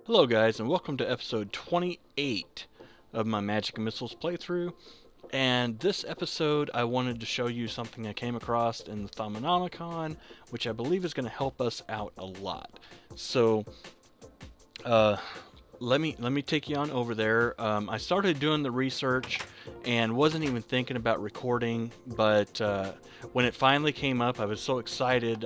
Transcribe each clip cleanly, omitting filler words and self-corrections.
Hello guys, and welcome to episode 28 of my Magic and Missiles playthrough. And this episode I wanted to show you something I came across in the Thaumanomicon, which I believe is going to help us out a lot. So let me take you on over there. I started doing the research and wasn't even thinking about recording, but when it finally came up I was so excited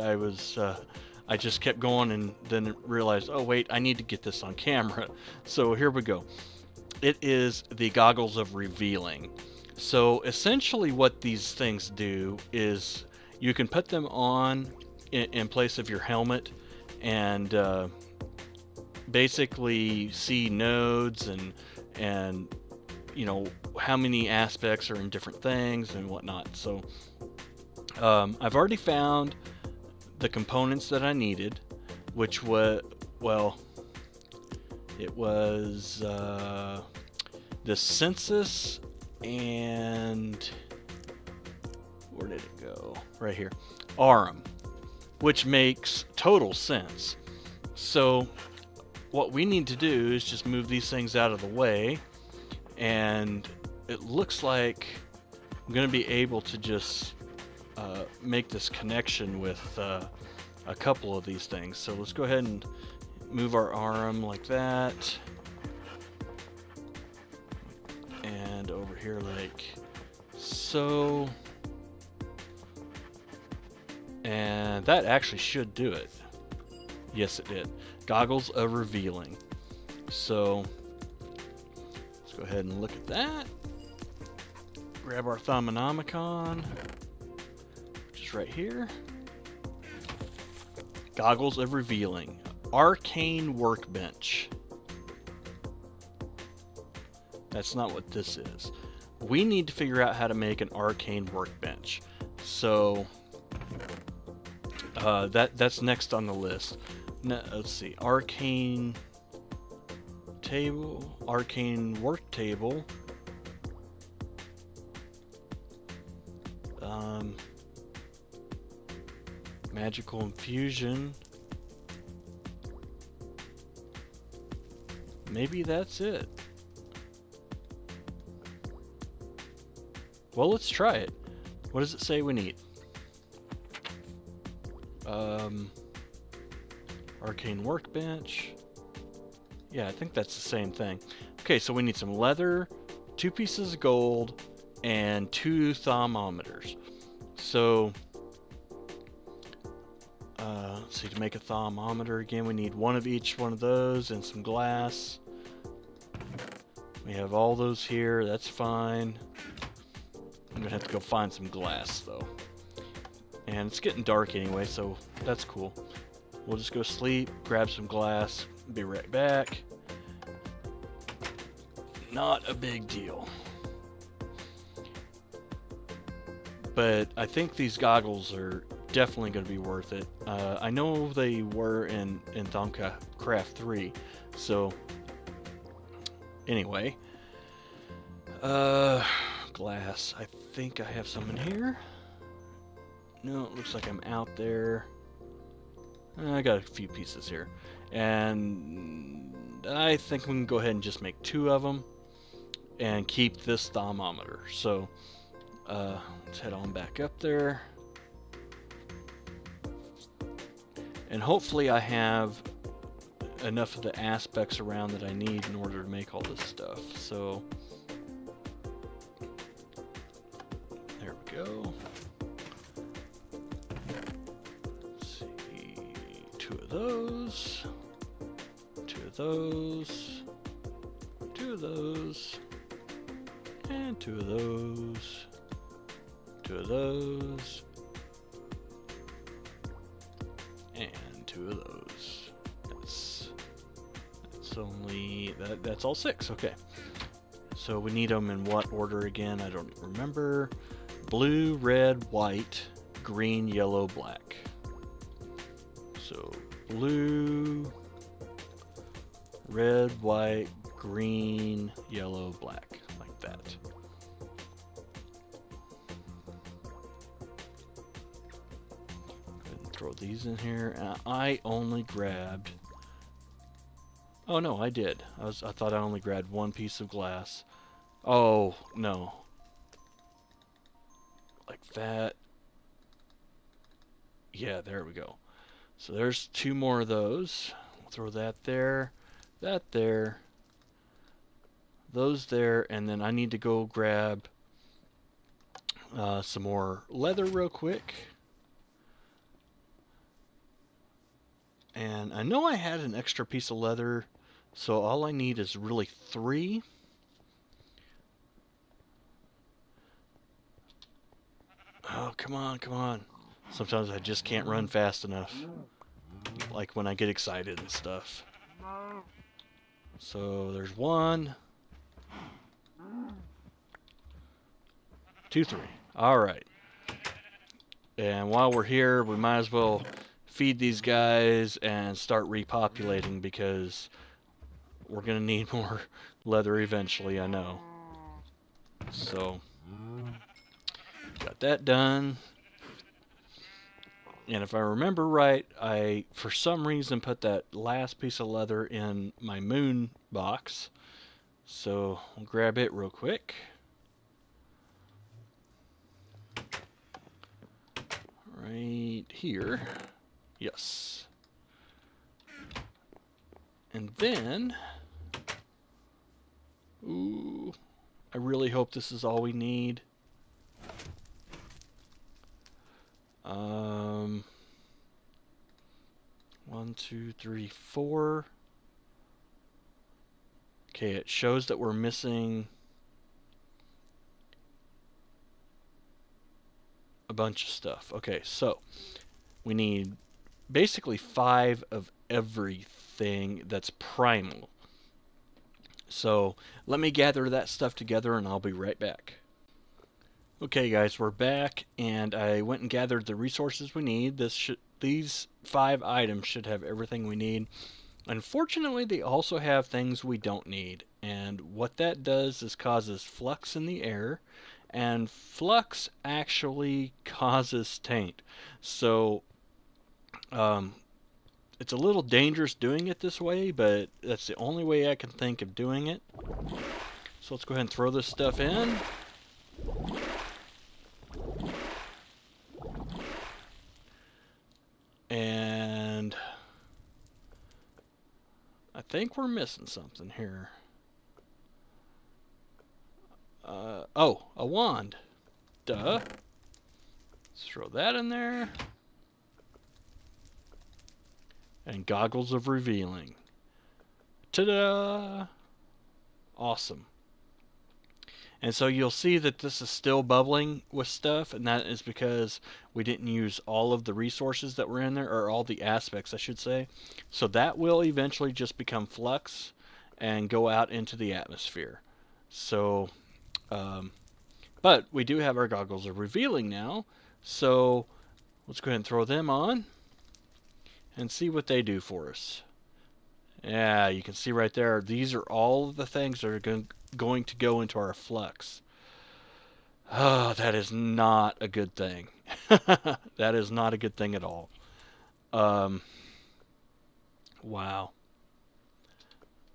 I just kept going and then realized, oh wait, I need to get this on camera. So here we go. It is the goggles of revealing. So essentially what these things do is you can put them on in place of your helmet and basically see nodes and you know how many aspects are in different things and whatnot. So I've already found the components that I needed, which was, well, it was the census and where did it go? Right here, Arum, which makes total sense. So what we need to do is just move these things out of the way, and it looks like I'm going to be able to just make this connection with a couple of these things. So let's go ahead and move our arm like that, and over here like so, and that actually should do it. Yes, it did. Goggles of revealing. So let's go ahead and look at that. Grab our Thaumanomicon, which is right here. Goggles of revealing. Arcane workbench. That's not what this is. We need to figure out how to make an arcane workbench. So that's next on the list. Let's see. Arcane table. Arcane work table. Magical infusion. Maybe that's it. Well, let's try it. What does it say we need? Arcane workbench. Yeah, I think that's the same thing. Okay, so we need some leather, 2 pieces of gold, and 2 thermometers. So let's see, to make a thermometer again, we need 1 of each one of those and some glass. We have all those here, that's fine. I'm gonna have to go find some glass though. And it's getting dark anyway, so that's cool. We'll just go sleep, grab some glass, be right back. Not a big deal. But I think these goggles are definitely going to be worth it. I know they were in Thaumcraft 3, so anyway. Glass. I think I have some in here. No, it looks like I'm out there. I got a few pieces here. And I think we can go ahead and just make 2 of them and keep this thermometer. So let's head on back up there. And hopefully I have enough of the aspects around that I need in order to make all this stuff. So there we go. Let's see, 2 of those, 2 of those, 2 of those, and 2 of those, 2 of those, and 2 of those. That's only that's all 6. Okay. So we need them in what order again? I don't remember. Blue, red, white, green, yellow, black. So blue, red, white, green, yellow, black, like that. Go ahead and throw these in here. I only grabbed Oh no, I did. I thought I only grabbed one piece of glass. Oh no. Like that. Yeah, there we go. So there's 2 more of those. We'll throw that there, that there, those there, and then I need to go grab some more leather real quick. And I know I had an extra piece of leather, so all I need is really 3. Oh, come on, come on. Sometimes I just can't run fast enough. Like when I get excited and stuff. So there's 1, 2, 3. Alright. And while we're here, we might as well feed these guys and start repopulating because we're going to need more leather eventually, I know. So, got that done. And if I remember right, I, for some reason, put that last piece of leather in my moon box. So, we'll grab it real quick. Right here. Yes. And then... Ooh, I really hope this is all we need. 1, 2, 3, 4. Okay, it shows that we're missing a bunch of stuff. Okay, so we need basically 5 of everything that's primal. So let me gather that stuff together and I'll be right back. Okay guys, we're back and I went and gathered the resources we need. These 5 items should have everything we need. Unfortunately, they also have things we don't need, and what that does is causes flux in the air, and flux actually causes taint. So it's a little dangerous doing it this way, but that's the only way I can think of doing it. So let's go ahead and throw this stuff in. And I think we're missing something here. Oh, a wand. Duh. Let's throw that in there. And goggles of revealing. Ta-da! Awesome. And so you'll see that this is still bubbling with stuff, and that is because we didn't use all of the resources that were in there, or all the aspects, I should say. So that will eventually just become flux and go out into the atmosphere. So, but we do have our goggles of revealing now, so let's go ahead and throw them on and see what they do for us. Yeah, you can see right there, these are all of the things that are going to go into our flux. Oh, that is not a good thing. That is not a good thing at all. Wow.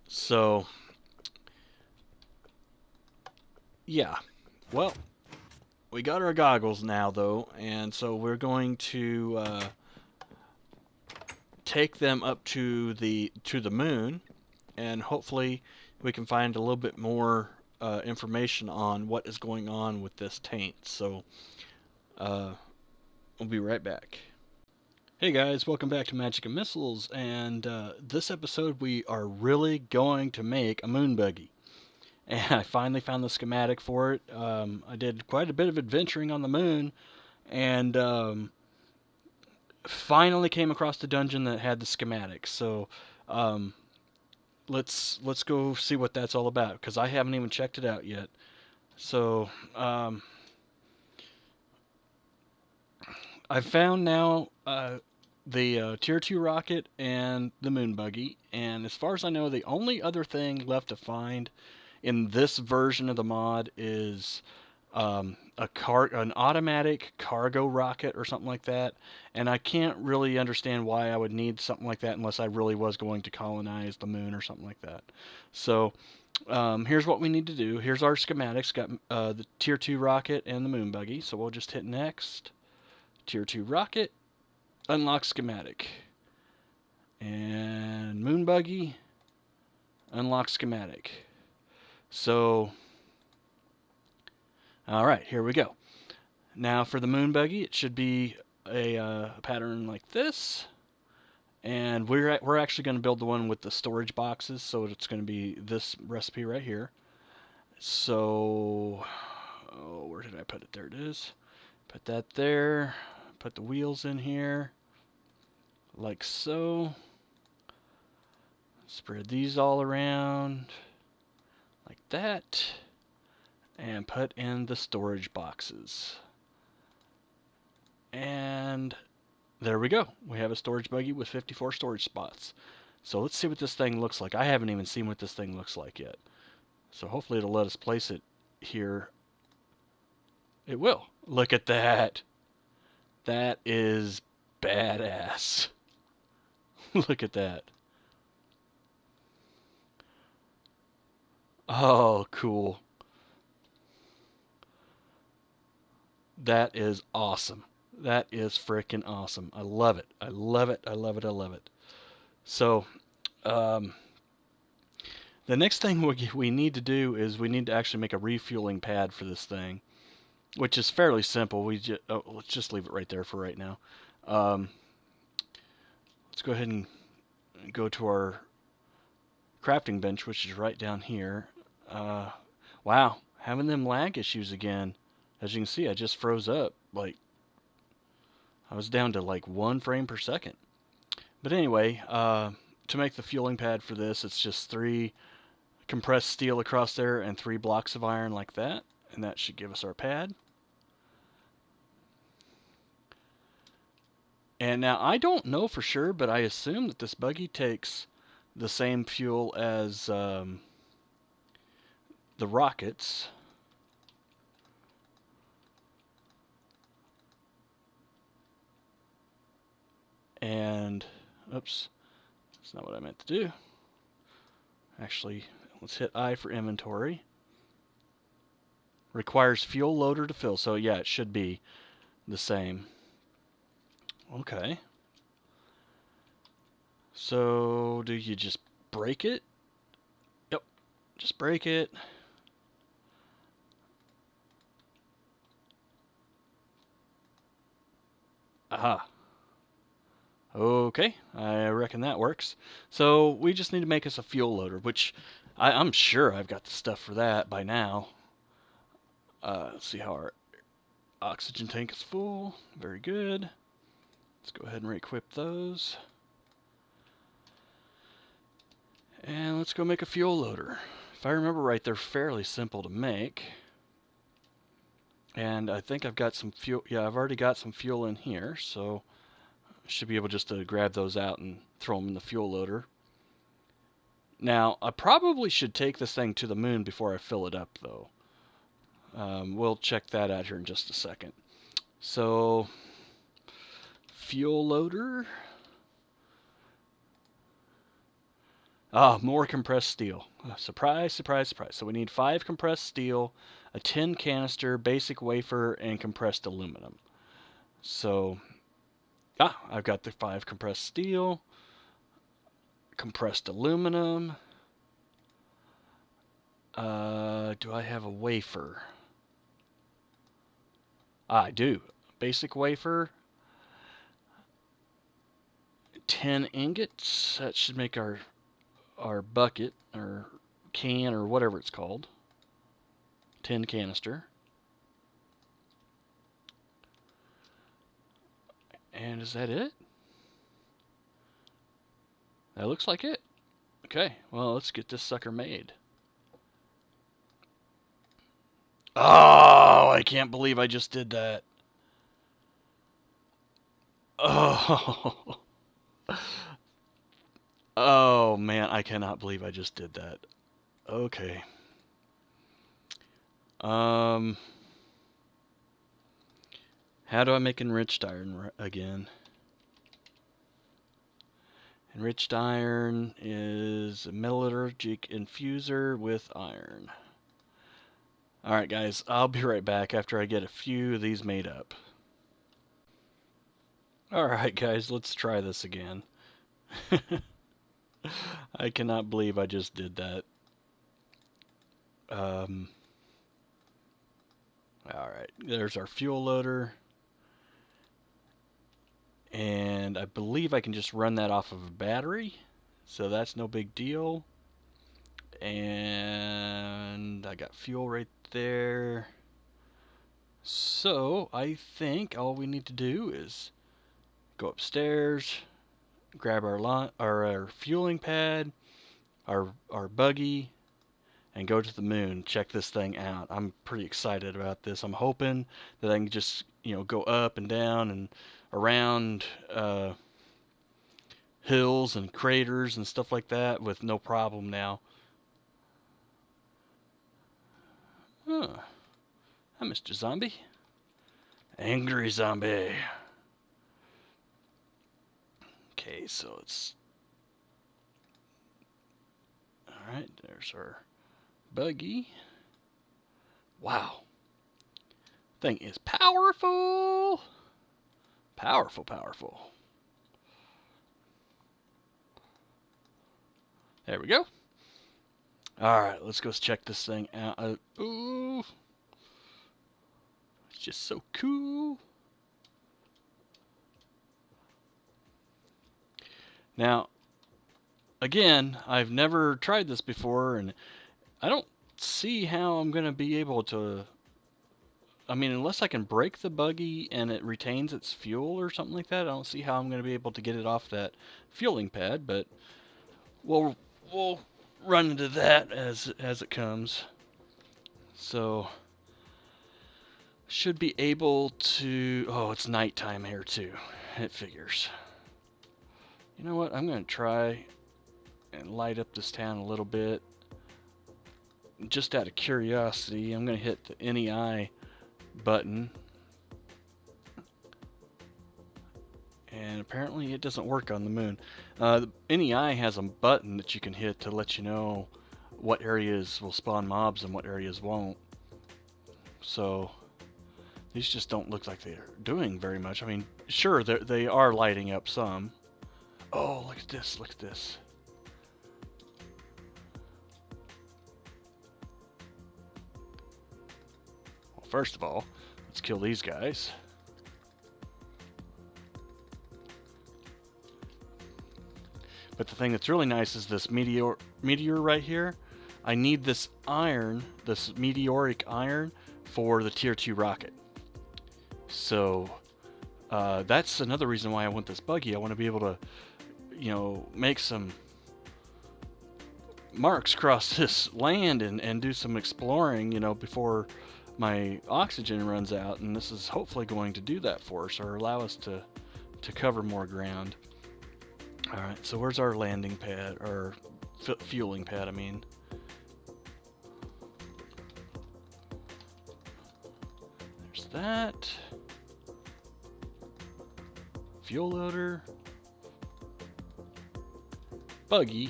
So, yeah. Well, we got our goggles now, though, and so we're going to take them up to the moon, and hopefully we can find a little bit more information on what is going on with this taint. So we'll be right back. Hey guys, welcome back to Magic and Missiles, and this episode we are really going to make a moon buggy. And I finally found the schematic for it. I did quite a bit of adventuring on the moon, and finally came across the dungeon that had the schematic. So let's go see what that's all about, because I haven't even checked it out yet. So I've found now the Tier 2 rocket and the moon buggy, and as far as I know, the only other thing left to find in this version of the mod is an automatic cargo rocket or something like that. And I can't really understand why I would need something like that unless I really was going to colonize the moon or something like that. So here's what we need to do. Here's our schematics. Got the Tier 2 rocket and the moon buggy. So we'll just hit next. Tier 2 rocket. Unlock schematic. And moon buggy. Unlock schematic. So, alright, here we go. Now for the moon buggy, it should be a pattern like this. And we're actually going to build the one with the storage boxes, so it's going to be this recipe right here. So, oh, where did I put it? There it is. Put that there. Put the wheels in here, like so. Spread these all around, like that. And put in the storage boxes. And there we go. We have a storage buggy with 54 storage spots. So let's see what this thing looks like. I haven't even seen what this thing looks like yet. So hopefully it'll let us place it here. It will. Look at that. That is badass. Look at that. Oh, cool. That is awesome. That is freaking awesome. I love it. I love it. I love it. I love it. So, the next thing we need to do is we need to actually make a refueling pad for this thing, which is fairly simple. Let's just leave it right there for right now. Let's go ahead and go to our crafting bench, which is right down here. Wow, having them lag issues again. As you can see, I just froze up. Like, I was down to like 1 frame per second. But anyway, to make the fueling pad for this, it's just 3 compressed steel across there and 3 blocks of iron like that. And that should give us our pad. And now, I don't know for sure, but I assume that this buggy takes the same fuel as the rockets. And, oops, that's not what I meant to do. Actually, let's hit I for inventory. Requires fuel loader to fill, so yeah, it should be the same. Okay. So, do you just break it? Yep, just break it. Aha. Okay, I reckon that works. So we just need to make us a fuel loader, which I'm sure I've got the stuff for that by now. Let's see how our oxygen tank is full. Very good. Let's go ahead and re-equip those. And let's go make a fuel loader. If I remember right, they're fairly simple to make. And I think I've got some fuel. Yeah, I've already got some fuel in here, so I should be able just to grab those out and throw them in the fuel loader. Now, I probably should take this thing to the moon before I fill it up, though. We'll check that out here in just a second. So, fuel loader. Ah, more compressed steel. Surprise, surprise, surprise. So we need 5 compressed steel, a tin canister, basic wafer, and compressed aluminum. So, I've got the 5 compressed steel, compressed aluminum. Do I have a wafer? I do. Basic wafer. 10 ingots. That should make our bucket or can or whatever it's called. Tin canister. And is that it? That looks like it. Okay, well, let's get this sucker made. Oh, I can't believe I just did that. Oh. Oh, man, I cannot believe I just did that. Okay. How do I make enriched iron again? Enriched iron is a metallurgic infuser with iron. Alright guys, I'll be right back after I get a few of these made up. Alright guys, let's try this again. I cannot believe I just did that. Alright, there's our fuel loader. And I believe I can just run that off of a battery, so that's no big deal. And I got fuel right there. So I think all we need to do is go upstairs, grab our fueling pad, our buggy, and go to the moon. Check this thing out. I'm pretty excited about this. I'm hoping that I can just, go up and down and around hills and craters and stuff like that with no problem now. Huh. Hi, Mr. Zombie. Angry zombie. Okay, so it's... Alright, there's our buggy. Wow. Thing is powerful. Powerful, powerful. There we go. Alright, let's go check this thing out. Ooh. It's just so cool. Now, again, I've never tried this before, and I don't see how I'm going to be able to... I mean, unless I can break the buggy and it retains its fuel or something like that, I don't see how I'm going to be able to get it off that fueling pad, but we'll run into that as it comes. So, should be able to... Oh, it's nighttime here too. It figures. You know what? I'm going to try and light up this town a little bit. Just out of curiosity, I'm going to hit the NEI button. And apparently it doesn't work on the moon. The NEI has a button that you can hit to let you know what areas will spawn mobs and what areas won't. So these just don't look like they're doing very much. I mean, sure, they are lighting up some. Oh, look at this, look at this. Well, first of all, let's kill these guys. But the thing that's really nice is this meteor right here. I need this iron, this meteoric iron, for the tier 2 rocket. So that's another reason why I want this buggy. I want to be able to, make some marks across this land and do some exploring, before my oxygen runs out. And this is hopefully going to do that for us, or allow us to cover more ground. Alright, so where's our landing pad, or fueling pad, I mean. There's that. Fuel loader. Buggy.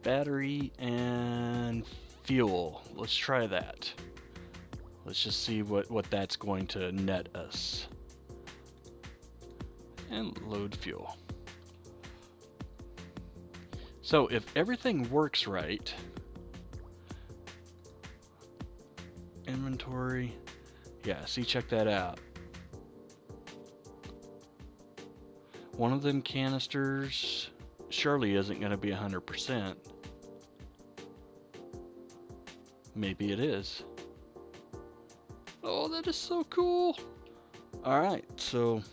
Battery and fuel. Let's try that. Let's just see what that's going to net us. And load fuel. So if everything works right, inventory, yeah, see, check that out. One of them canisters surely isn't going to be 100%. Maybe it is. Oh, that is so cool. Alright, so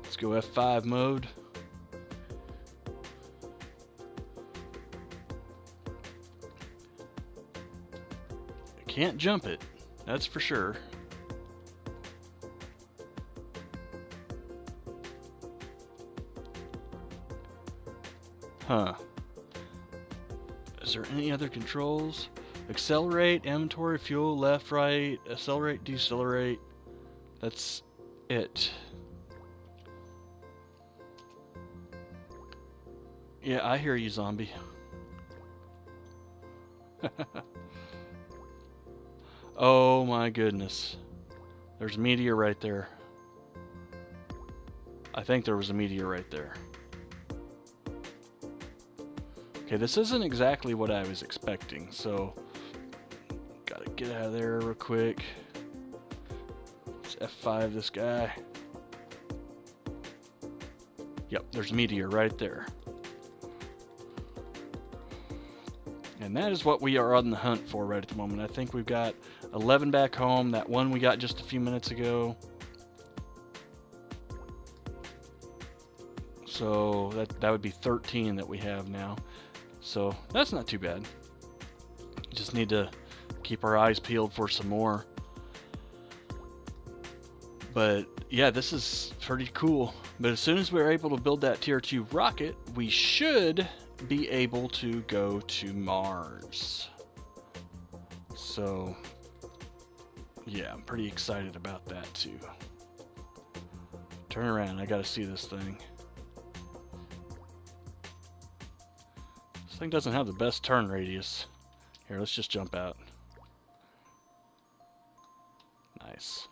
let's go F5 mode. Can't jump it, that's for sure. Huh. Is there any other controls? Accelerate, inventory, fuel, left, right, accelerate, decelerate. That's it. Yeah, I hear you, zombie. Oh my goodness. There's a meteor right there. I think there was a meteor right there. Okay, this isn't exactly what I was expecting, so gotta get out of there real quick. Let's F5 this guy. Yep, there's a meteor right there. And that is what we are on the hunt for right at the moment. I think we've got 11 back home. That one we got just a few minutes ago. So that would be 13 that we have now. So that's not too bad. Just need to keep our eyes peeled for some more. But yeah, this is pretty cool. But as soon as we're able to build that tier 2 rocket, we should be able to go to Mars. So yeah, I'm pretty excited about that too. Turn around, I gotta see this thing. This thing doesn't have the best turn radius. Here, let's just jump out. Nice.